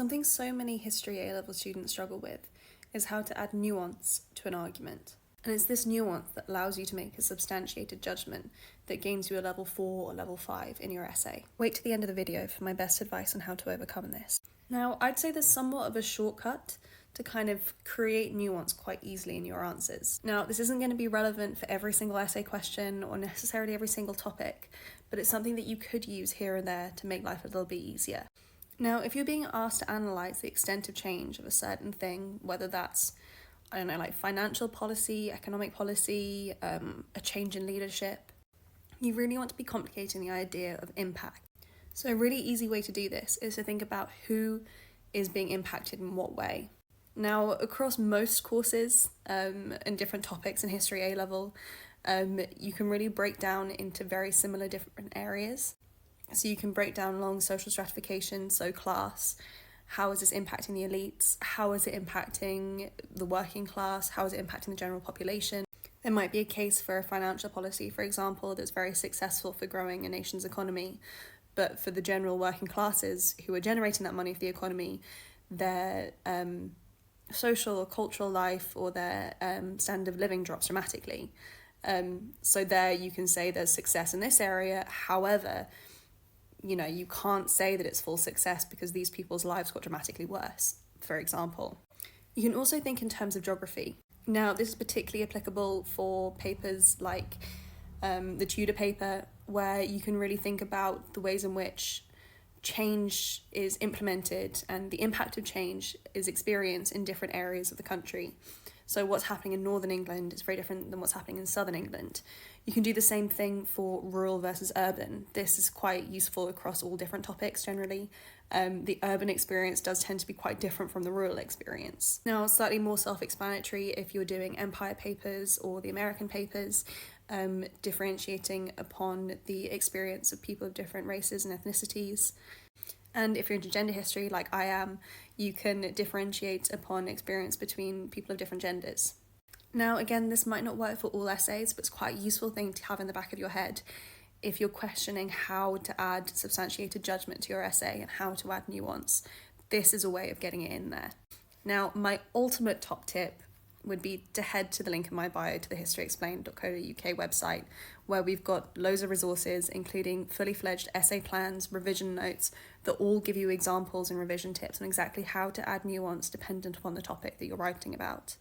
Something so many history A-level students struggle with is how to add nuance to an argument. And it's this nuance that allows you to make a substantiated judgment that gains you a level 4 or level 5 in your essay. Wait to the end of the video for my best advice on how to overcome this. Now, I'd say there's somewhat of a shortcut to kind of create nuance quite easily in your answers. Now, this isn't going to be relevant for every single essay question or necessarily every single topic, but it's something that you could use here and there to make life a little bit easier. Now, if you're being asked to analyse the extent of change of a certain thing, whether that's, like financial policy, economic policy, a change in leadership, you really want to be complicating the idea of impact. So a really easy way to do this is to think about who is being impacted in what way. Now, across most courses and different topics in History A-level, you can really break down into very similar different areas. So you can break down along social stratification, so class, how is this impacting the elites, how is it impacting the working class, how is it impacting the general population. There might be a case for a financial policy, for example, that's very successful for growing a nation's economy, but for the general working classes who are generating that money for the economy, their social or cultural life or their standard of living drops dramatically. So there you can say there's success in this area, however, you can't say that it's full success because these people's lives got dramatically worse, for example. You can also think in terms of geography. Now, this is particularly applicable for papers like the Tudor paper, where you can really think about the ways in which change is implemented and the impact of change is experienced in different areas of the country. So what's happening in Northern England is very different than what's happening in Southern England. You can do the same thing for rural versus urban. This is quite useful across all different topics generally. The urban experience does tend to be quite different from the rural experience. Now, slightly more self-explanatory if you're doing empire papers or the American papers, differentiating upon the experience of people of different races and ethnicities. And if you're into gender history, like I am, you can differentiate upon experience between people of different genders. Now, again, this might not work for all essays, but it's quite a useful thing to have in the back of your head if you're questioning how to add substantiated judgment to your essay and how to add nuance. This is a way of getting it in there. Now, my ultimate top tip would be to head to the link in my bio to the historyexplained.co.uk website, where we've got loads of resources, including fully fledged essay plans, revision notes, that all give you examples and revision tips on exactly how to add nuance dependent upon the topic that you're writing about.